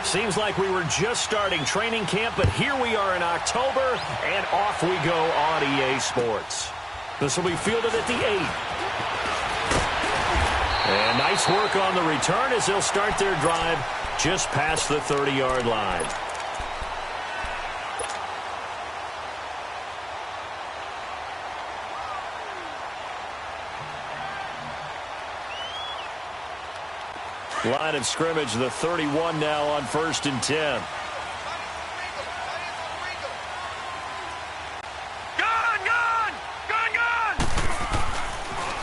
Seems like we were just starting training camp, but here we are in October, and off we go on EA Sports. This will be fielded at the 8. And nice work on the return as they'll start their drive just past the 30-yard line. Line of scrimmage, the 31 now on 1st and 10.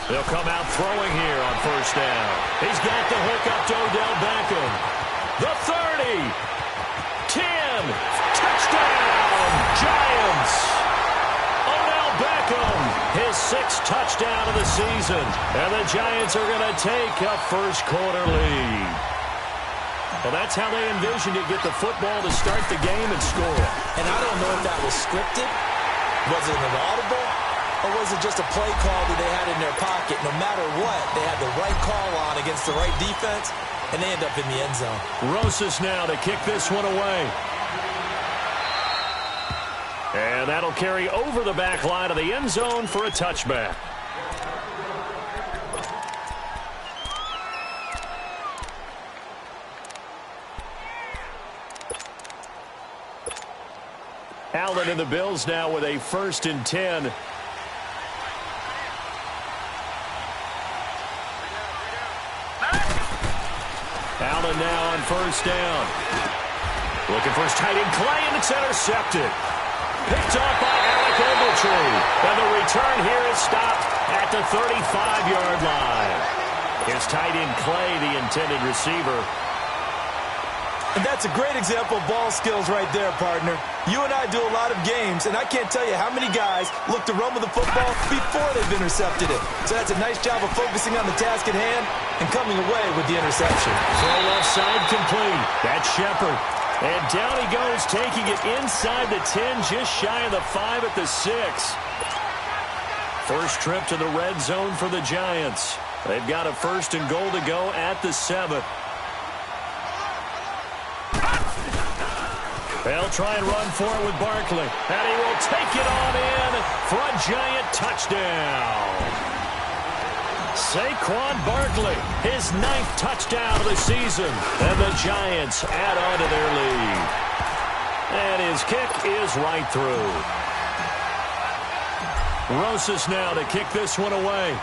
They'll come out throwing here on 1st down. He's got the hook up to Odell Beckham. The 30. 10. Touchdown, Giants. Odell Beckham, his 6th touchdown of the season. And the Giants are going to take a first-quarter lead. Well, that's how they envisioned it, get the football to start the game and score. And I don't know if that was scripted. Was it an audible? Or was it just a play call that they had in their pocket? No matter what, they had the right call on against the right defense, and they end up in the end zone. Rosas now to kick this one away. And that'll carry over the back line of the end zone for a touchback. Allen and the Bills now with a 1st and 10. Allen now on 1st down. Looking for his tight end Clay, and it's intercepted. Picked off by Alec Ogletree. And the return here is stopped at the 35-yard line. His tight end Clay, the intended receiver. And that's a great example of ball skills right there, partner. You and I do a lot of games, and I can't tell you how many guys look to run with the football before they've intercepted it. So that's a nice job of focusing on the task at hand and coming away with the interception. Throw left side complete. That's Shepard. And down he goes, taking it inside the 10, just shy of the 5 at the 6. First trip to the red zone for the Giants. They've got a 1st and goal to go at the 7. They'll try and run for it with Barkley. And he will take it on in for a Giant touchdown. Saquon Barkley, his 9th touchdown of the season. And the Giants add on to their lead. And his kick is right through. Rosas now to kick this one away.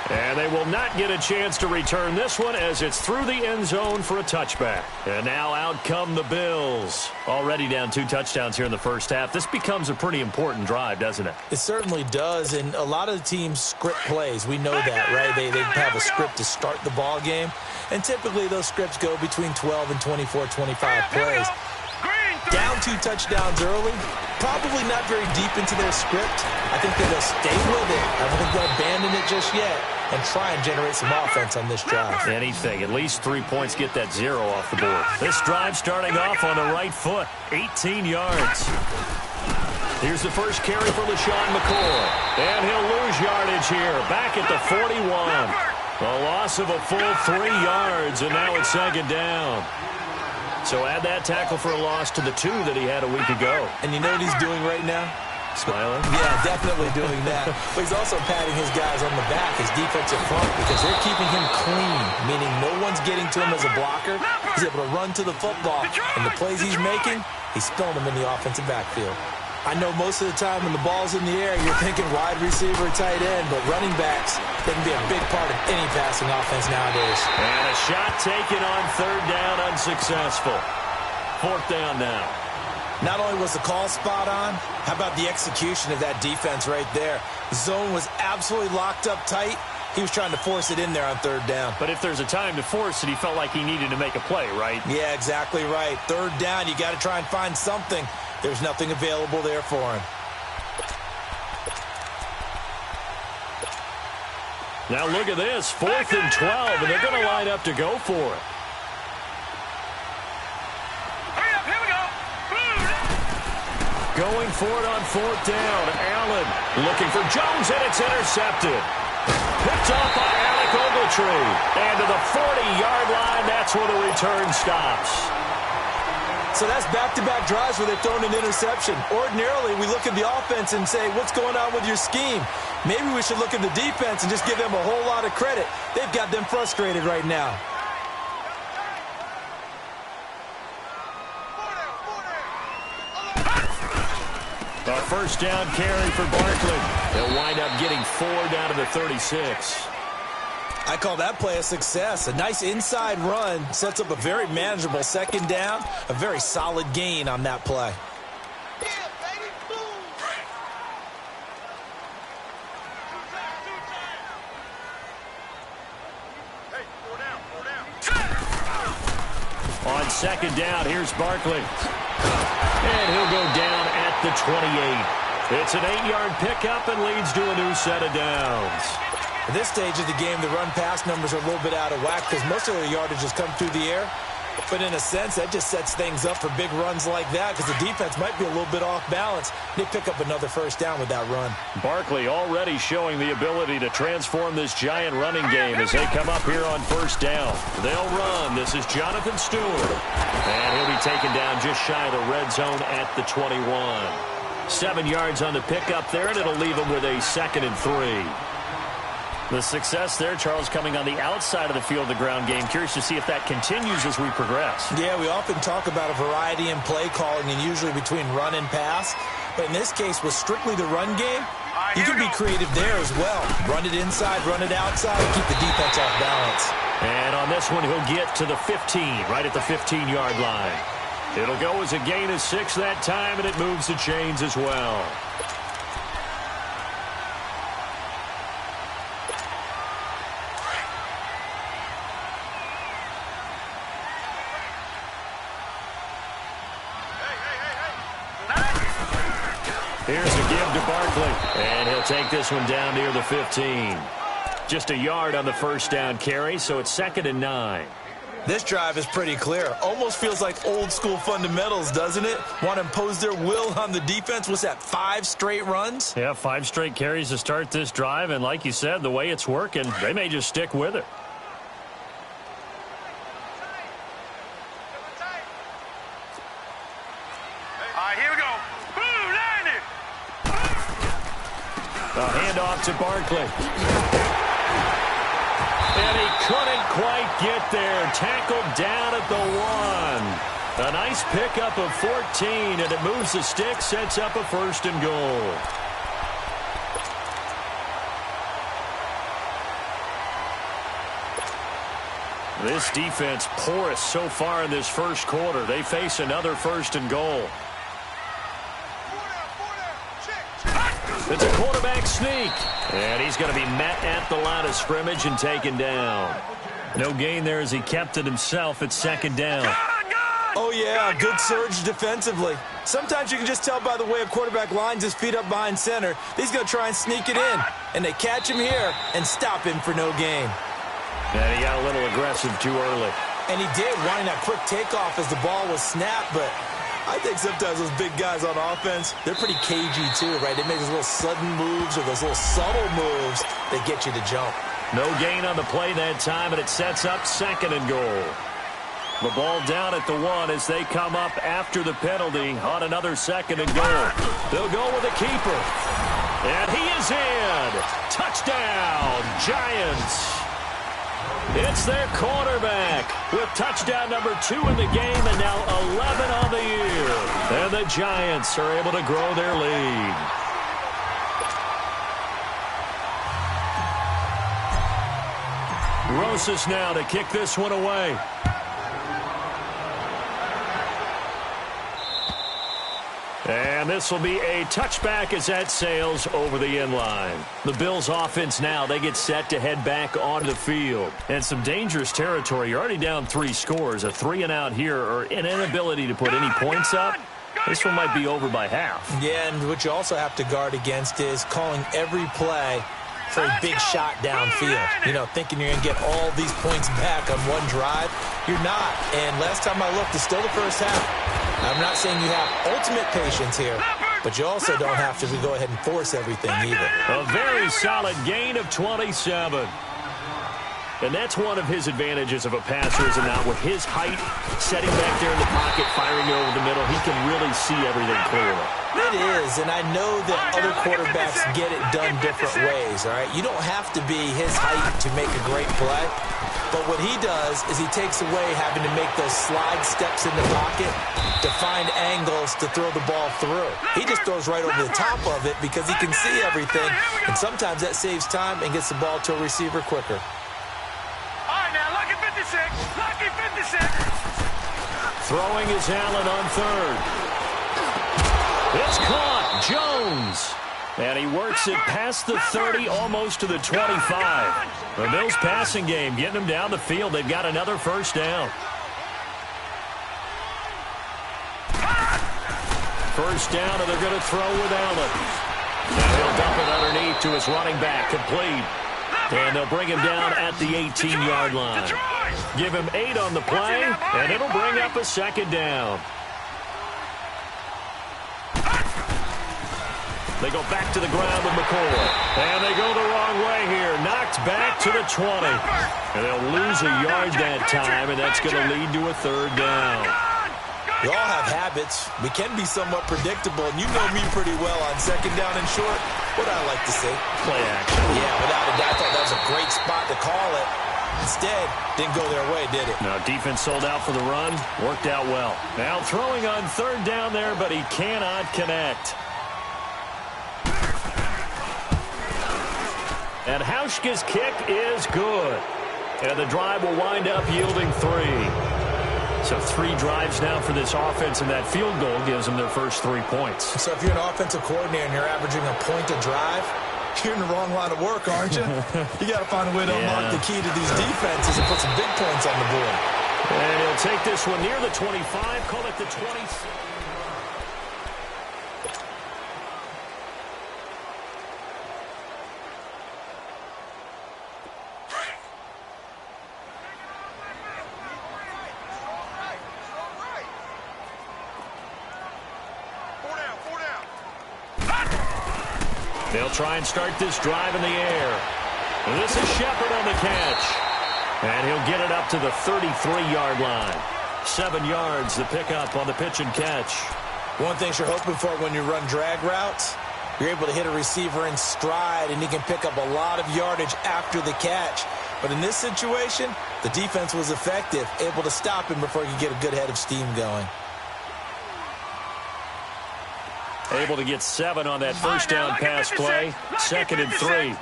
And they will not get a chance to return this one as it's through the end zone for a touchback. And now out come the Bills. Already down 2 touchdowns here in the first half. This becomes a pretty important drive, doesn't it? It certainly does, and a lot of the teams script plays. We know that, right? They have a script to start the ball game, and typically those scripts go between 12 and 24, 25 plays. Down 2 touchdowns early, probably not very deep into their script. I think that they'll stay with it. I don't think they'll abandon it just yet and try and generate some offense on this drive. Anything. At least 3 points, get that 0 off the board. This drive starting off on the right foot, 18 yards. Here's the first carry for LaShawn McCoy. And he'll lose yardage here, back at the 41. A loss of a full 3 yards, and now it's 2nd down. So add that tackle for a loss to the 2 that he had a week ago. And you know what he's doing right now? Smiling? Yeah, definitely doing that. But he's also patting his guys on the back, his defensive front, because they're keeping him clean, meaning no one's getting to him as a blocker. He's able to run to the football, and the plays he's making, he's spilling them in the offensive backfield. I know most of the time when the ball's in the air, you're thinking wide receiver, tight end, but running backs, they can be a big part of any passing offense nowadays. And a shot taken on 3rd down, unsuccessful. 4th down now. Not only was the call spot on, how about the execution of that defense right there? The zone was absolutely locked up tight. He was trying to force it in there on 3rd down. But if there's a time to force it, he felt like he needed to make a play, right? Yeah, exactly right. 3rd down, you got to try and find something. There's nothing available there for him. Now look at this, 4th and 12, and they're going to line up to go for it. Here we go. Going for it on 4th down. Allen looking for Jones, and it's intercepted. Picked off by Alec Ogletree. entry. And to the 40-yard line, that's where the return stops. So that's back-to-back drives where they've thrown an interception. Ordinarily, we look at the offense and say, what's going on with your scheme? Maybe we should look at the defense and just give them a whole lot of credit. They've got them frustrated right now. A first down carry for Barkley. They'll wind up getting 4 down to the 36. I call that play a success. A nice inside run sets up a very manageable second down. A very solid gain on that play. On second down, here's Barkley. And he'll go down at the 28. It's an 8-yard pickup and leads to a new set of downs. At this stage of the game, the run-pass numbers are a little bit out of whack because most of their yardage has come through the air. But in a sense, that just sets things up for big runs like that because the defense might be a little bit off balance. They pick up another first down with that run. Barkley already showing the ability to transform this giant running game as they come up here on first down. They'll run. This is Jonathan Stewart. And he'll be taken down just shy of the red zone at the 21. 7 yards on the pickup there, and it'll leave them with a 2nd and 3. The success there, Charles, coming on the outside of the field, the ground game. Curious to see if that continues as we progress. Yeah, we often talk about a variety in play calling and usually between run and pass. But in this case, with strictly the run game, you can be creative there as well. Run it inside, run it outside, keep the defense off balance. And on this one, he'll get to the 15, right at the 15-yard line. It'll go as a gain of 6 that time, and it moves the chains as well. Here's a give to Barkley, and he'll take this one down near the 15. Just a yard on the first down carry, so it's 2nd and 9. This drive is pretty clear. Almost feels like old school fundamentals, doesn't it? Want to impose their will on the defense. What's that, 5 straight runs? Yeah, 5 straight carries to start this drive, and like you said, the way it's working, they may just stick with it. A handoff to Barkley. And he couldn't quite get there. Tackled down at the 1. A nice pickup of 14, and it moves the stick, sets up a 1st and goal. This defense porous so far in this first quarter. They face another 1st and goal. It's a quarterback sneak. And he's going to be met at the line of scrimmage and taken down. No gain there as he kept it himself at 2nd down. Oh, yeah, good surge defensively. Sometimes you can just tell by the way a quarterback lines his feet up behind center. He's going to try and sneak it in. And they catch him here and stop him for no gain. And he got a little aggressive too early. And he did, wanting that quick takeoff as the ball was snapped, but I think sometimes those big guys on offense, they're pretty cagey too, right? They make those little sudden moves or those little subtle moves that get you to jump. No gain on the play that time, and it sets up 2nd and goal. The ball down at the 1 as they come up after the penalty on another 2nd and goal. They'll go with the keeper. And he is in. Touchdown, Giants. It's their quarterback with touchdown number 2 in the game and now 11 on the year. And the Giants are able to grow their lead. Rosas now to kick this one away. And this will be a touchback as that sails over the end line. The Bills offense now, they get set to head back onto the field. And some dangerous territory. You're already down 3 scores. A 3-and-out here or an inability to put any points up. This one might be over by half. Yeah, and what you also have to guard against is calling every play for a big shot downfield. You know, thinking you're going to get all these points back on one drive. You're not. And last time I looked, it's still the first half. I'm not saying you have ultimate patience here, but you also don't have to go ahead and force everything either. A very solid gain of 27. And that's one of his advantages of a passer, is it not? With his height, setting back there in the pocket, firing it over the middle, he can really see everything clearly. It is, and I know that other quarterbacks get it done different ways, all right? You don't have to be his height to make a great play, but what he does is he takes away having to make those slide steps in the pocket to find angles to throw the ball through. He just throws right over the top of it because he can see everything, and sometimes that saves time and gets the ball to a receiver quicker. Lucky 56. Throwing is Allen on third. It's caught. Jones. And he works it past the 30, almost to the 25. The Bills passing game, getting them down the field. They've got another first down. First down, and they're going to throw with Allen. And he'll dump it underneath to his running back, complete. And they'll bring him down at the 18-yard line. Give him 8 on the play, and it'll bring up a second down. They go back to the ground with McCoy. And they go the wrong way here. Knocked back to the 20. And they'll lose a yard that time, and that's going to lead to a third down. We all have habits. We can be somewhat predictable, and you know me pretty well on second down and short. What I like to say? Play action. Yeah, without a doubt, I thought that was a great spot to call it. Instead, didn't go their way, did it? No, defense sold out for the run. Worked out well. Now throwing on third down there, but he cannot connect. And Hauschka's kick is good. And the drive will wind up yielding 3. So 3 drives now for this offense, and that field goal gives them their first 3 points. So if you're an offensive coordinator and you're averaging a point a drive, you're in the wrong line of work, aren't you? You got to find a way to unlock the key to these defenses and put some big points on the board. And he'll take this one near the 25, call it the 26. They'll try and start this drive in the air. And this is Shepard on the catch. And he'll get it up to the 33-yard line. 7 yards, the pickup on the pitch and catch. One thing you're hoping for when you run drag routes, you're able to hit a receiver in stride, and he can pick up a lot of yardage after the catch. But in this situation, the defense was effective, able to stop him before he could get a good head of steam going. Able to get 7 on that first down pass play. 2nd and 3.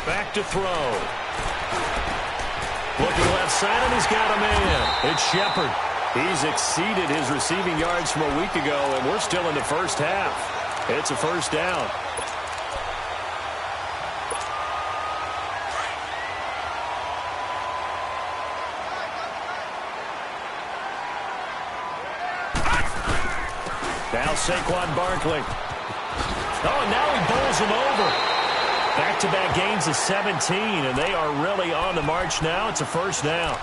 Back to throw. Looking left side, and he's got a man. It's Shepard. He's exceeded his receiving yards from a week ago, and we're still in the first half. It's a first down. Now Saquon Barkley. Oh, and now he bowls him over. Back-to-back gains of 17, and they are really on the march now. It's a first down.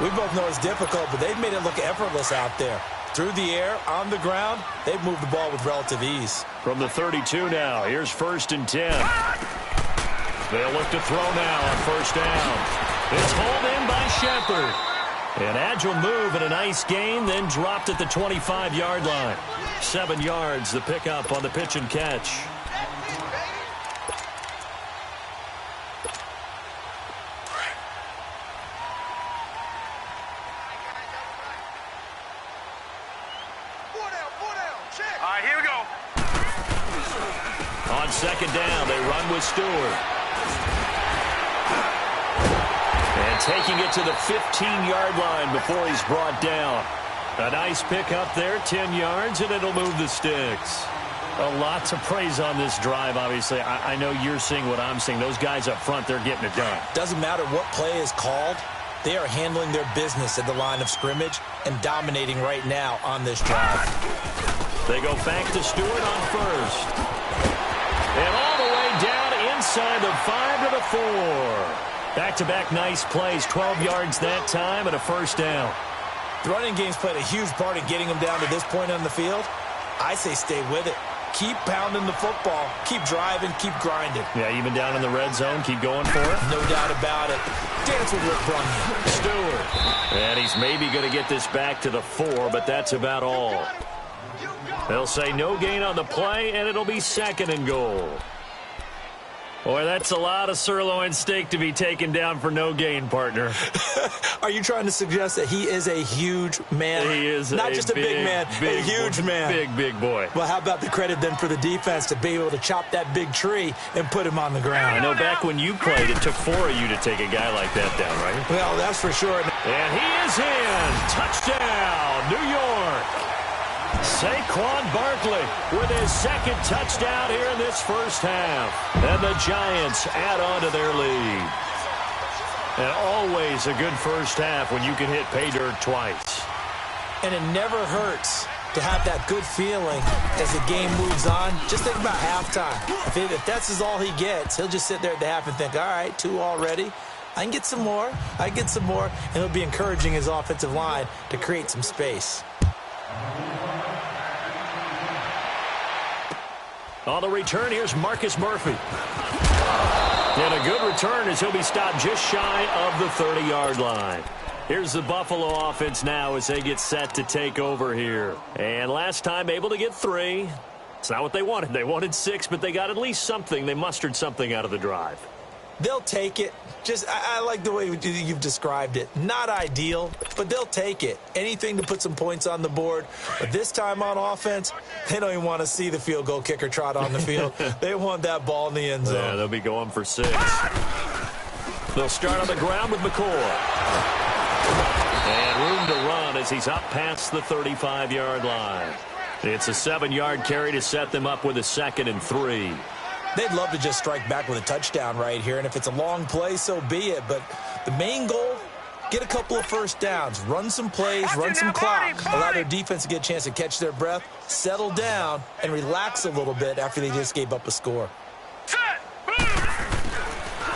We both know it's difficult, but they've made it look effortless out there. Through the air, on the ground, they've moved the ball with relative ease. From the 32 now, here's 1st and 10. They'll look to throw now on first down. It's hauled in by Shepard. An agile move and a nice gain, then dropped at the 25-yard line. 7 yards, the pickup on the pitch and catch. All right, here we go. On second down, they run with Stewart. And taking it to the 15-yard line before he's brought down. A nice pickup there, 10 yards, and it'll move the sticks. A lot to praise on this drive, obviously. I know you're seeing what I'm seeing. Those guys up front, they're getting it done. Doesn't matter what play is called. They are handling their business at the line of scrimmage and dominating right now on this drive. They go back to Stewart on first. And all the way down inside the 5 to the 4. Back-to-back nice plays, 12 yards that time and a first down. The running game's played a huge part in getting them down to this point on the field. I say stay with it. keep pounding the football, keep driving, keep grinding. Yeah, even down in the red zone, keep going for it. No doubt about it. Dance with what brung you. Stewart. And he's maybe going to get this back to the 4, but that's about all. They'll say no gain on the play, and it'll be 2nd and goal. Boy, that's a lot of sirloin steak to be taken down for no gain, partner. Are you trying to suggest that he is a huge man? He is not just a big man, a huge man. Big boy. Well, how about the credit then for the defense to be able to chop that big tree and put him on the ground? I know back when you played, it took 4 of you to take a guy like that down, right? Well, that's for sure. And he is in. Touchdown, New York. Saquon Barkley with his 2nd touchdown here in this first half. And the Giants add on to their lead. And always a good first half when you can hit pay dirt twice. And it never hurts to have that good feeling as the game moves on. Just think about halftime. If that's all he gets, he'll just sit there at the half and think, all right, 2 already. I can get some more. And he'll be encouraging his offensive line to create some space. On the return, here's Marcus Murphy. And a good return as he'll be stopped just shy of the 30-yard line. Here's the Buffalo offense now as they get set to take over here. And last time able to get 3. It's not what they wanted. They wanted 6, but they got at least something. They mustered something out of the drive. They'll take it. I like the way you've described it. Not ideal, but they'll take it. Anything to put some points on the board. But this time on offense, they don't even want to see the field goal kicker trot on the field. They want that ball in the end zone. Yeah, they'll be going for 6. They'll start on the ground with McCoy. And room to run as he's up past the 35-yard line. It's a 7-yard carry to set them up with a 2nd and 3. They'd love to just strike back with a touchdown right here, and if it's a long play, so be it. But the main goal, get a couple of first downs, run some plays, run some clock, allow their defense to get a chance to catch their breath, settle down, and relax a little bit after they just gave up a score.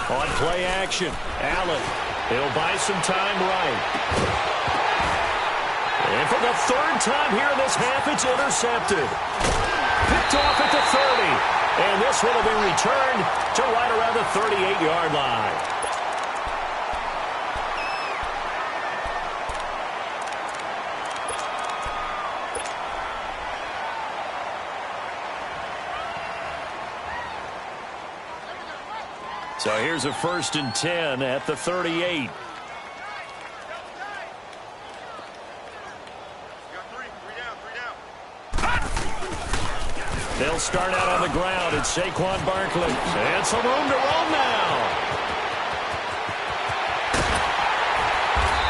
On play action, Allen. He'll buy some time right. And for the 3rd time here in this half, it's intercepted. Picked off at the 30. And this one will be returned to right around the 38-yard line. So here's a 1st and 10 at the 38. They'll start out on the ground. It's Saquon Barkley. And some room to roam now.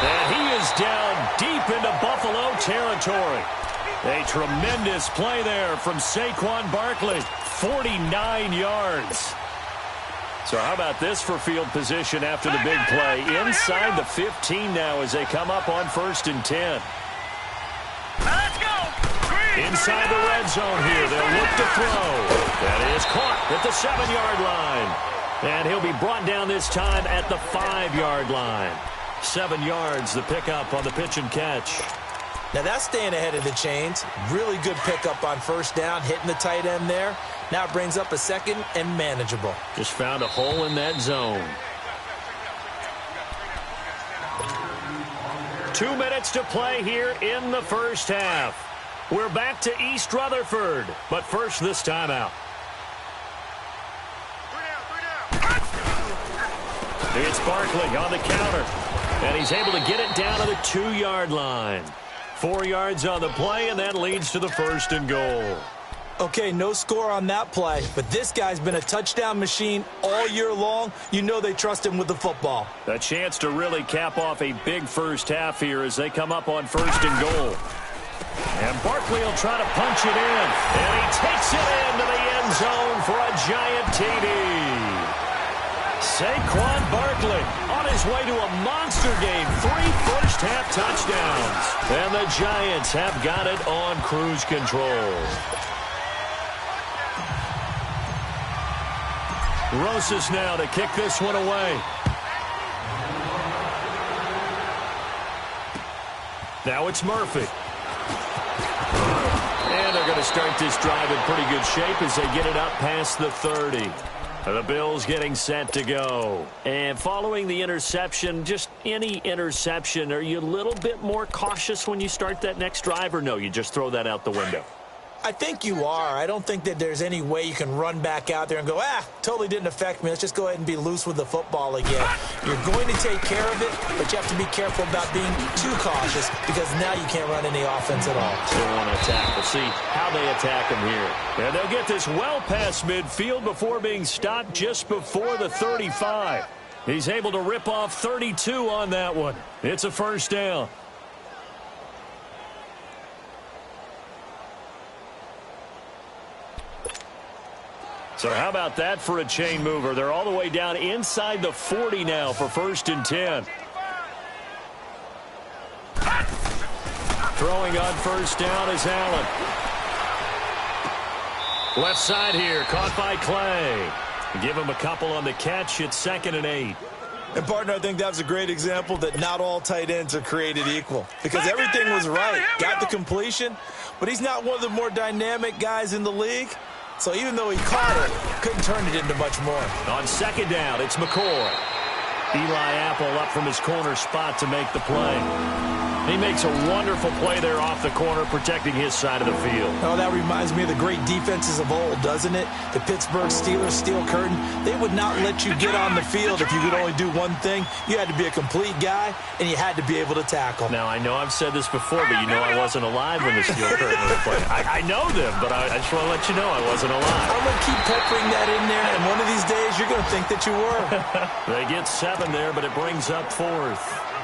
And he is down deep into Buffalo territory. A tremendous play there from Saquon Barkley. 49 yards. So how about this for field position after the big play? Inside the 15 now as they come up on 1st and 10. Inside the red zone here. They'll look to throw. That is caught at the 7-yard line. And he'll be brought down this time at the 5-yard line. 7 yards, the pickup on the pitch and catch. Now that's staying ahead of the chains. Really good pickup on 1st down, hitting the tight end there. Now it brings up a 2nd and manageable. Just found a hole in that zone. 2 minutes to play here in the first half. We're back to East Rutherford, but first this timeout. It's Barkley on the counter, and he's able to get it down to the 2-yard line. 4 yards on the play, and that leads to the 1st and goal. Okay, no score on that play, but this guy's been a touchdown machine all year long. You know they trust him with the football. A chance to really cap off a big first half here as they come up on 1st and goal. And Barkley will try to punch it in. And he takes it into the end zone for a giant TD. Saquon Barkley on his way to a monster game. 3 first-half touchdowns. And the Giants have got it on cruise control. Rosas now to kick this one away. Now it's Murphy. And they're going to start this drive in pretty good shape as they get it up past the 30. The Bills getting set to go. And following the interception, just any interception, are you a little bit more cautious when you start that next drive, or no, you just throw that out the window? I think you are. I don't think that there's any way you can run back out there and go, totally didn't affect me. Let's just go ahead and be loose with the football again. You're going to take care of it, but you have to be careful about being too cautious because now you can't run any offense at all. Still want to attack. We'll see how they attack him here. And they'll get this well past midfield before being stopped just before the 35. He's able to rip off 32 on that one. It's a first down. So how about that for a chain mover? They're all the way down inside the 40 now for 1st and 10. Throwing on first down is Allen. Left side here, caught by Clay. Give him a couple on the catch. It's 2nd and 8. And, partner, I think that was a great example that not all tight ends are created equal because everything was right. Got the completion, but he's not one of the more dynamic guys in the league. So even though he caught it, couldn't turn it into much more. On 2nd down, it's McCoy. Eli Apple up from his corner spot to make the play. He makes a wonderful play there off the corner, protecting his side of the field. Oh, that reminds me of the great defenses of old, doesn't it? The Pittsburgh Steelers, Steel Curtain. They would not let you get on the field if you could only do one thing. You had to be a complete guy, and you had to be able to tackle. Now, I know I've said this before, but you know I wasn't alive when the Steel Curtain was playing. I know them, but I just want to let you know I wasn't alive. I'm going to keep peppering that in there, and one of these days you're going to think that you were. They get 7 there, but it brings up 4th.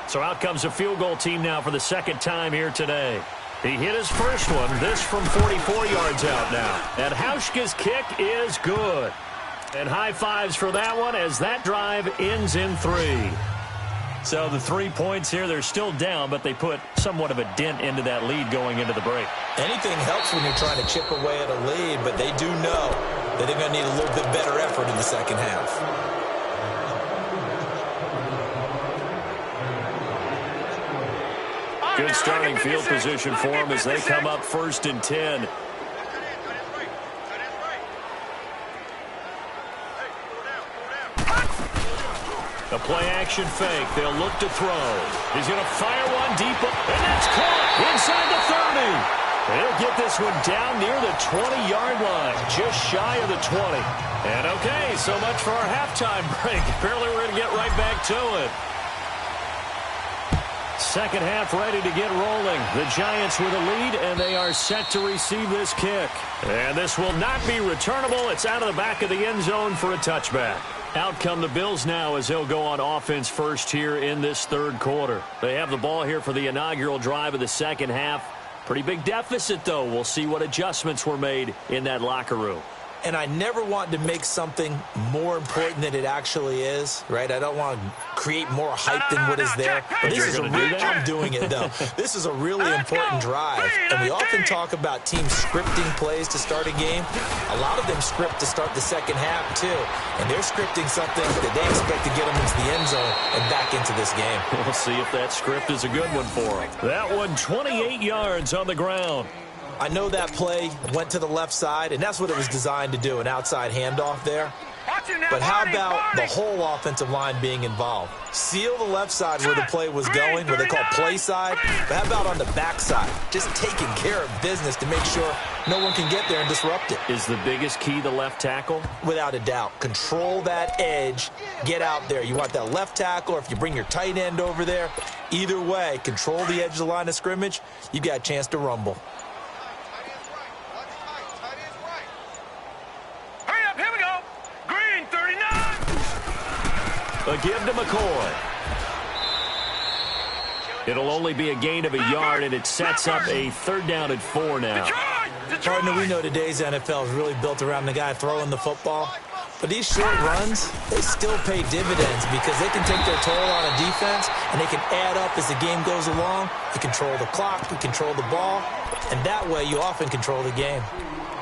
So out comes a field goal team now for the 2nd time here today. He hit his first one, this from 44 yards out now. And Hauschka's kick is good. And high fives for that one as that drive ends in 3. So the 3 points here, they're still down, but they put somewhat of a dent into that lead going into the break. Anything helps when you're trying to chip away at a lead, but they do know that they're going to need a little bit better effort in the second half. Good starting field position for them as they come up 1st and 10. A play-action fake. They'll look to throw. He's going to fire one deep, and that's caught inside the 30. They'll get this one down near the 20-yard line, just shy of the 20. And okay, so much for our halftime break. Apparently we're going to get right back to it. Second half ready to get rolling. The Giants with a lead, and they are set to receive this kick. And this will not be returnable. It's out of the back of the end zone for a touchback. Out come the Bills now as they'll go on offense first here in this 3rd quarter. They have the ball here for the inaugural drive of the second half. Pretty big deficit, though. We'll see what adjustments were made in that locker room. And I never want to make something more important than it actually is, right? I don't want to create more hype than what is there. But this is I'm doing it, though. This is a really important drive. And we often talk about teams scripting plays to start a game. A lot of them script to start the second half, too. And they're scripting something that they expect to get them into the end zone and back into this game. We'll see if that script is a good one for them. That one, 28 yards on the ground. I know that play went to the left side, and that's what it was designed to do, an outside handoff there. But how about the whole offensive line being involved? Seal the left side where the play was going, what they call play side. But how about on the back side? Just taking care of business to make sure no one can get there and disrupt it. Is the biggest key the left tackle? Without a doubt. Control that edge. Get out there. You want that left tackle, or if you bring your tight end over there, either way, control the edge of the line of scrimmage, you got a chance to rumble. A give to McCoy. It'll only be a gain of a yard, and it sets up a 3rd down and 4 now. Partner, we know today's NFL is really built around the guy throwing the football. But these short runs, they still pay dividends because they can take their toll on a defense, and they can add up as the game goes along. You control the clock, you control the ball, and that way you often control the game.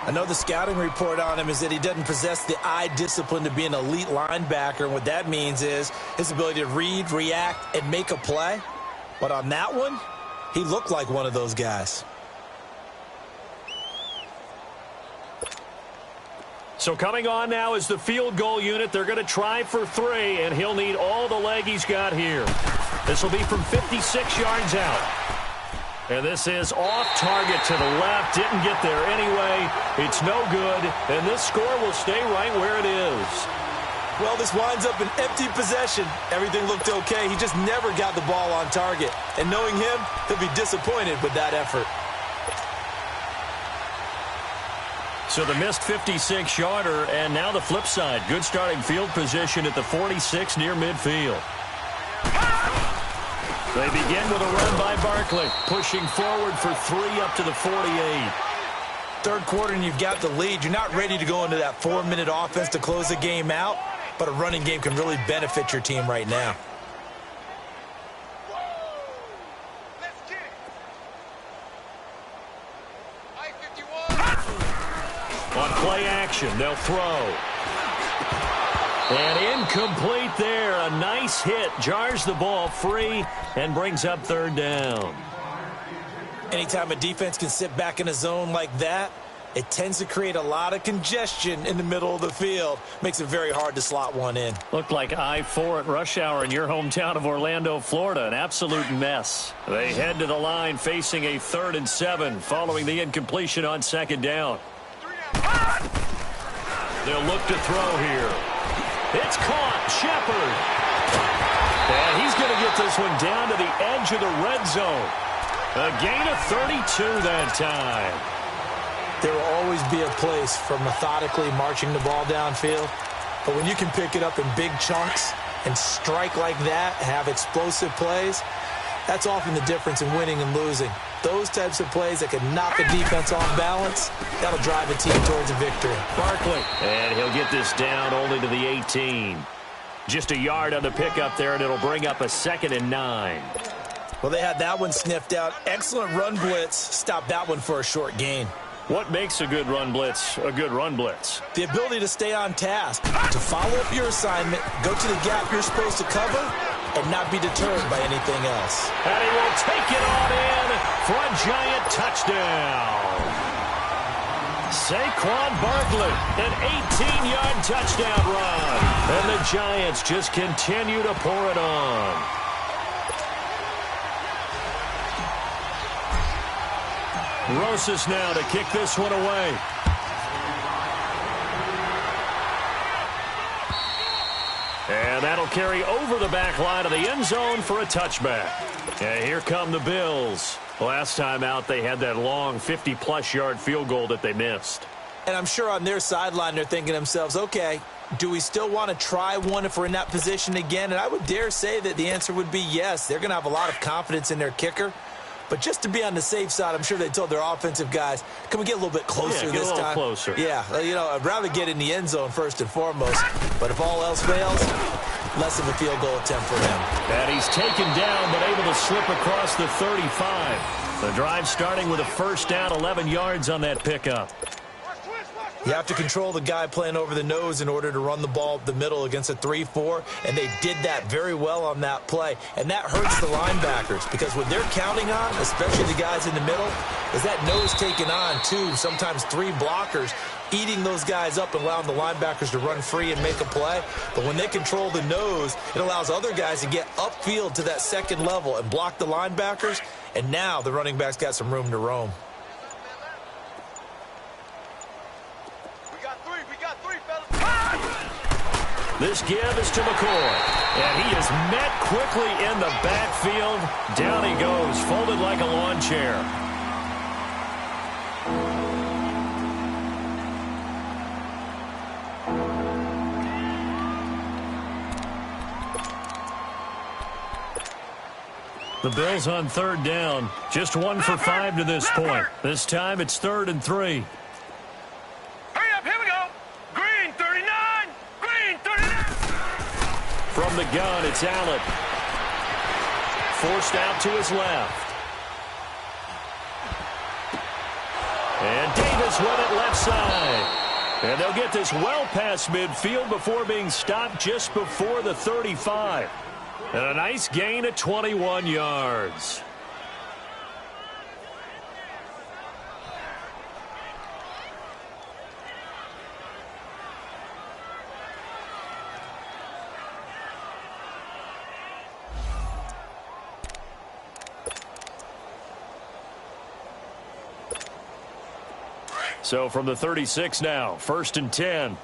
I know the scouting report on him is that he doesn't possess the eye discipline to be an elite linebacker. And what that means is his ability to read, react, and make a play. But on that one, He looked like one of those guys. So coming on now is the field goal unit. They're going to try for 3, and he'll need all the leg he's got here. This will be from 56 yards out. And this is off target to the left. Didn't get there anyway. It's no good, and this score will stay right where it is. Well, this winds up an empty possession. Everything looked okay. He just never got the ball on target. And knowing him, he'll be disappointed with that effort. So the missed 56-yarder, and now the flip side. Good starting field position at the 46 near midfield. They begin with a run by Barkley, pushing forward for 3 up to the 48. Third quarter and you've got the lead. You're not ready to go into that 4-minute offense to close the game out, but a running game can really benefit your team right now. On play action, they'll throw. And incomplete there. A nice hit. Jars the ball free and brings up third down. Anytime a defense can sit back in a zone like that, it tends to create a lot of congestion in the middle of the field. Makes it very hard to slot one in. Looked like I-4 at rush hour in your hometown of Orlando, Florida. An absolute mess. They head to the line facing a 3rd and 7 following the incompletion on second down. They'll look to throw here. It's caught. Shepard. And he's going to get this one down to the edge of the red zone. A gain of 32 that time. There will always be a place for methodically marching the ball downfield. But when you can pick it up in big chunks and strike like that, have explosive plays, that's often the difference in winning and losing. Those types of plays that can knock a defense off balance, that'll drive a team towards a victory. Barkley. And he'll get this down only to the 18. Just a yard on the pickup there, and it'll bring up a 2nd and 9. Well, they had that one sniffed out. Excellent run blitz. Stopped that one for a short gain. What makes a good run blitz a good run blitz? The ability to stay on task, to follow up your assignment, go to the gap you're supposed to cover, and not be deterred by anything else. And he will take it on in for a giant touchdown. Saquon Barkley, an 18-yard touchdown run. And the Giants just continue to pour it on. Rosas now to kick this one away. And that'll carry over the back line of the end zone for a touchback. And here come the Bills. Last time out, they had that long 50-plus yard field goal that they missed. And I'm sure on their sideline, they're thinking to themselves, okay, do we still want to try one if we're in that position again? And I would dare say that the answer would be yes. They're going to have a lot of confidence in their kicker. But just to be on the safe side, I'm sure they told their offensive guys, can we get a little bit closer this time? Get a little closer. Yeah, you know, I'd rather get in the end zone first and foremost. But if all else fails, less of a field goal attempt for him. And he's taken down, but able to slip across the 35. The drive starting with a first down, 11 yards on that pickup. You have to control the guy playing over the nose in order to run the ball up the middle against a 3-4, and they did that very well on that play. And that hurts the linebackers because what they're counting on, especially the guys in the middle, is that nose taking on 2, sometimes 3 blockers, eating those guys up and allowing the linebackers to run free and make a play. But when they control the nose, it allows other guys to get upfield to that second level and block the linebackers, and now the running back's got some room to roam. This give is to McCoy. And he is met quickly in the backfield. Down he goes, folded like a lawn chair. The Bills on third down. Just 1 for 5 to this point. This time it's 3rd and 3. From the gun, it's Allen. Forced out to his left. And Davis with it left side. And they'll get this well past midfield before being stopped just before the 35. And a nice gain of 21 yards. So from the 36 now, 1st and 10.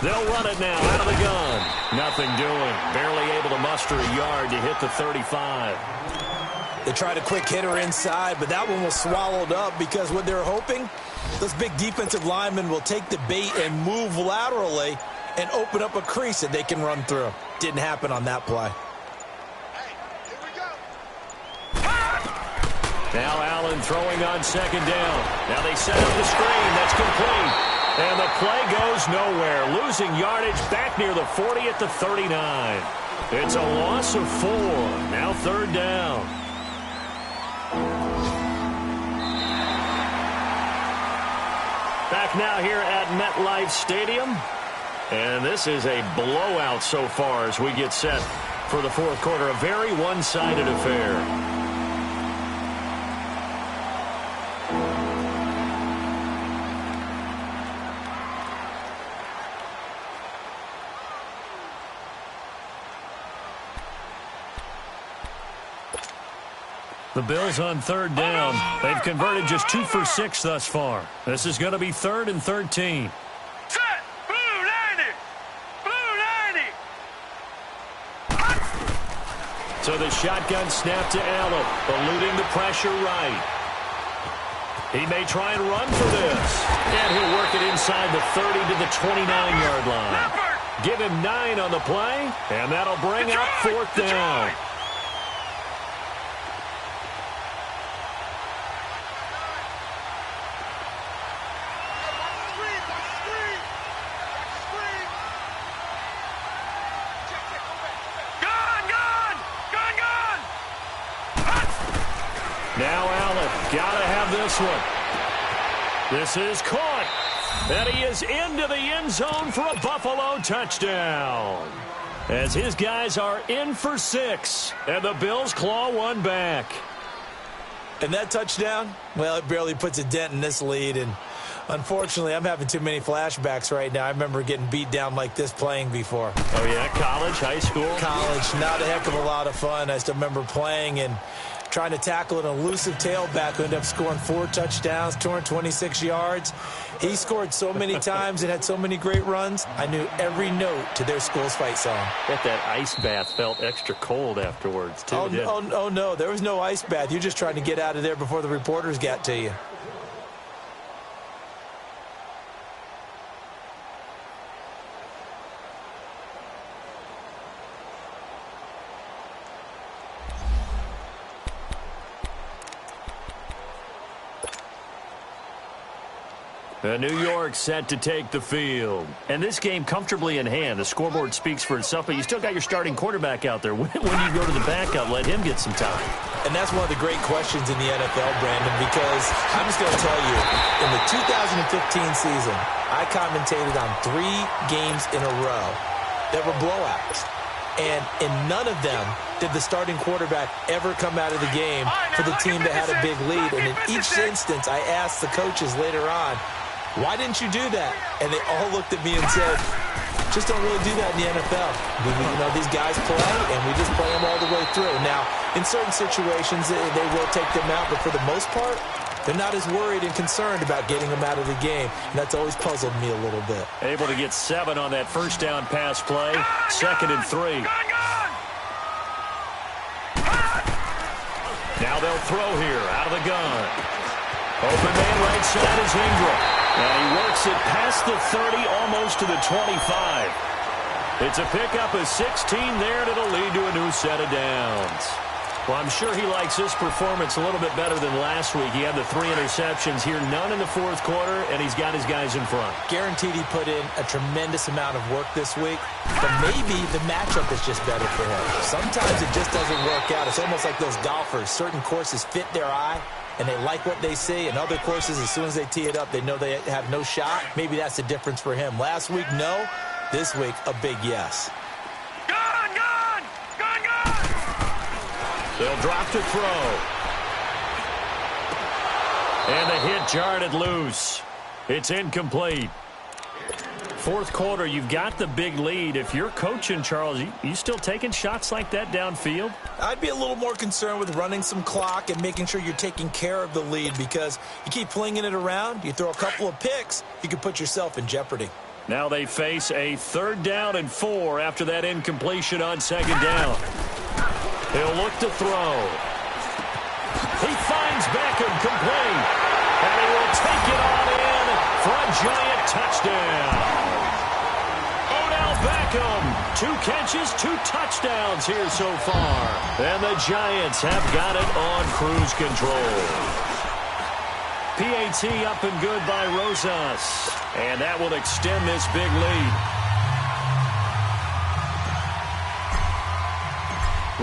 They'll run it now out of the gun. Nothing doing. Barely able to muster a yard to hit the 35. They tried a quick hitter inside, but that one was swallowed up because what they're hoping, those big defensive linemen will take the bait and move laterally and open up a crease that they can run through. Didn't happen on that play. Now Allen throwing on 2nd down. Now they set up the screen. That's complete. And the play goes nowhere. Losing yardage back near the 40 at the 39. It's a loss of 4. Now 3rd down. Back now here at MetLife Stadium. And this is a blowout so far as we get set for the 4th quarter. A very one-sided affair. The Bills on 3rd down. They've converted just 2 for 6 thus far. This is going to be 3rd and 13. Set! Blue 90! Blue 90! So the shotgun snap to Allen, eluding the pressure right. He may try and run for this. And he'll work it inside the 30 to the 29-yard line. Give him 9 on the play, and that'll bring up 4th down. Now Allen, gotta have this one. This is caught. And he is into the end zone for a Buffalo touchdown. As his guys are in for 6. And the Bills claw one back. And that touchdown, well, it barely puts a dent in this lead. And unfortunately, I'm having too many flashbacks right now. I remember getting beat down like this playing before. Oh, yeah? College, high school? College, not a heck of a lot of fun. I still remember playing and trying to tackle an elusive tailback who ended up scoring 4 touchdowns, 226 yards. He scored so many times and had so many great runs, I knew every note to their school's fight song. Bet that ice bath felt extra cold afterwards, too. Oh, no, there was no ice bath. You're just trying to get out of there before the reporters got to you. New York set to take the field. And this game comfortably in hand. The scoreboard speaks for itself, but you still got your starting quarterback out there. When you go to the backup, let him get some time. And that's one of the great questions in the NFL, Brandon, because I'm just going to tell you, in the 2015 season, I commentated on 3 games in a row that were blowouts. And in none of them did the starting quarterback ever come out of the game for the team that had a big lead. And in each instance, I asked the coaches later on, why didn't you do that? And they all looked at me and said, just don't really do that in the NFL. These guys play, and we just play them all the way through. Now, in certain situations, they will take them out, but for the most part, they're not as worried and concerned about getting them out of the game. And that's always puzzled me a little bit. Able to get 7 on that first down pass play. 2nd and 3. Now they'll throw here out of the gun. Open man right side is Ingram. And he works it past the 30, almost to the 25. It's a pickup of 16 there, and it'll lead to a new set of downs. Well, I'm sure he likes this performance a little bit better than last week. He had the 3 interceptions here, none in the 4th quarter, and he's got his guys in front. Guaranteed he put in a tremendous amount of work this week, but maybe the matchup is just better for him. Sometimes it just doesn't work out. It's almost like those golfers. Certain courses fit their eye, and they like what they see. And other courses, as soon as they tee it up, they know they have no shot. Maybe that's the difference for him. Last week, no. This week, a big yes. They'll drop to throw. And the hit jarred it loose. It's incomplete. fourth quarter, you've got the big lead. If you're coaching, Charles, you still taking shots like that downfield? I'd be a little more concerned with running some clock and making sure you're taking care of the lead, because you keep flinging it around, you throw a couple of picks, you could put yourself in jeopardy. Now they face a 3rd down and 4 after that incompletion on 2nd down. He'll look to throw. He finds Beckham complete. And he will take it on in for a giant touchdown. Odell Beckham, 2 catches, 2 touchdowns here so far. And the Giants have got it on cruise control. PAT up and good by Rosas. And that will extend this big lead.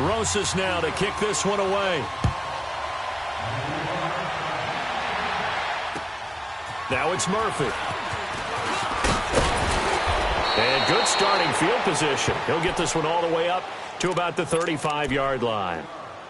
Rosas now to kick this one away. Now it's Murphy. And good starting field position. He'll get this one all the way up to about the 35-yard line.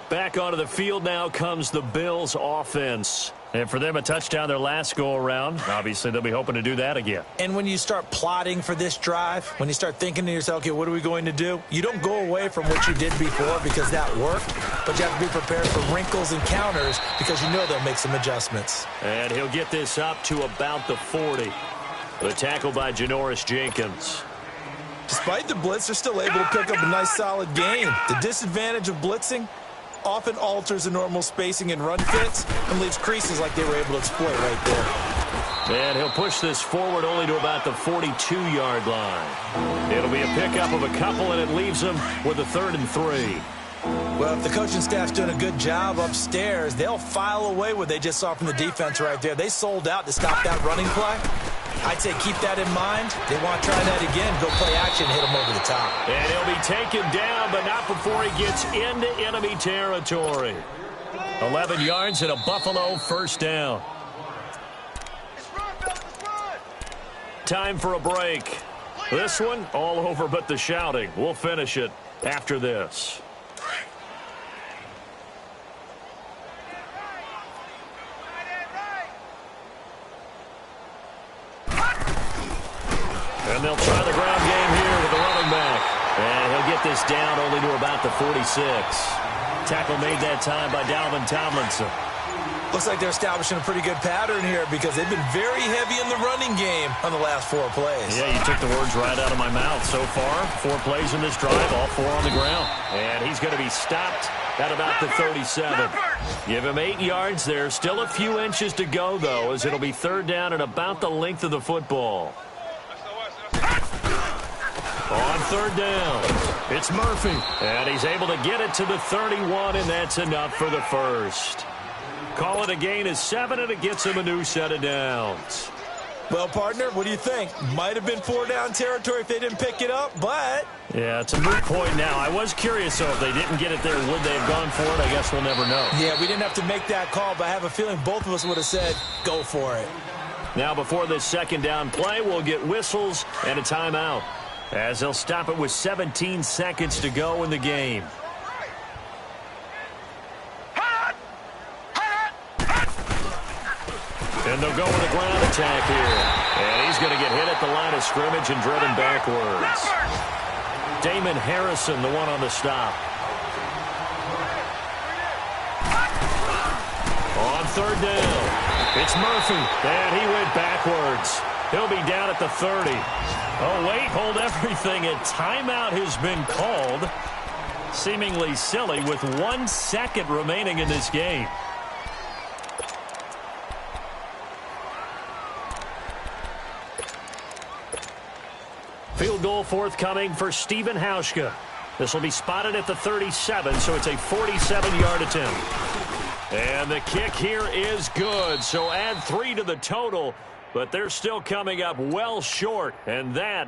Back onto the field now comes the Bills offense. And for them, a touchdown their last go-around. Obviously, they'll be hoping to do that again. And when you start plotting for this drive, when you start thinking to yourself, okay, what are we going to do? You don't go away from what you did before because that worked, but you have to be prepared for wrinkles and counters because you know they'll make some adjustments. And he'll get this up to about the 40. The tackle by Janoris Jenkins. Despite the blitz, they're still able to pick up a nice, solid gain. The disadvantage of blitzing often alters the normal spacing and run fits and leaves creases like they were able to exploit right there. And he'll push this forward only to about the 42-yard line. It'll be a pickup of a couple, and it leaves them with a 3rd and 3. Well, if the coaching staff's doing a good job upstairs, they'll file away what they just saw from the defense right there. They sold out to stop that running play. I'd say keep that in mind. They want to try that again. Go play action, hit them over the top. And he'll be taken down, but not before he gets into enemy territory. 11 yards and a Buffalo 1st down. Time for a break. This one, all over but the shouting. We'll finish it after this. And they'll try the ground game here with the running back. And he'll get this down only to about the 46. Tackle made that time by Dalvin Tomlinson. Looks like they're establishing a pretty good pattern here because they've been very heavy in the running game on the last 4 plays. Yeah, you took the words right out of my mouth. So far, 4 plays in this drive, all 4 on the ground. And he's going to be stopped at about the 37. Give him 8 yards there. Still a few inches to go, though, as it'll be 3rd down and about the length of the football. On 3rd down, it's Murphy. And he's able to get it to the 31, and that's enough for the 1st. Call it a gain of 7, and it gets him a new set of downs. Well, partner, what do you think? Might have been 4-down territory if they didn't pick it up, but... Yeah, it's a moot point now. I was curious, though, if they didn't get it there, would they have gone for it? I guess we'll never know. Yeah, we didn't have to make that call, but I have a feeling both of us would have said, go for it. Now, before this 2nd down play, we'll get whistles and a timeout, as they'll stop it with 17 seconds to go in the game. And they'll go with a ground attack here. And he's going to get hit at the line of scrimmage and driven backwards. Damon Harrison, the one on the stop. On 3rd down, it's Murphy. And he went backwards. He'll be down at the 30. Oh, wait, hold everything. A timeout has been called. Seemingly silly with 1 second remaining in this game. Field goal forthcoming for Stephen Hauschka. This will be spotted at the 37, so it's a 47-yard attempt. And the kick here is good, so add 3 to the total, but they're still coming up well short, and that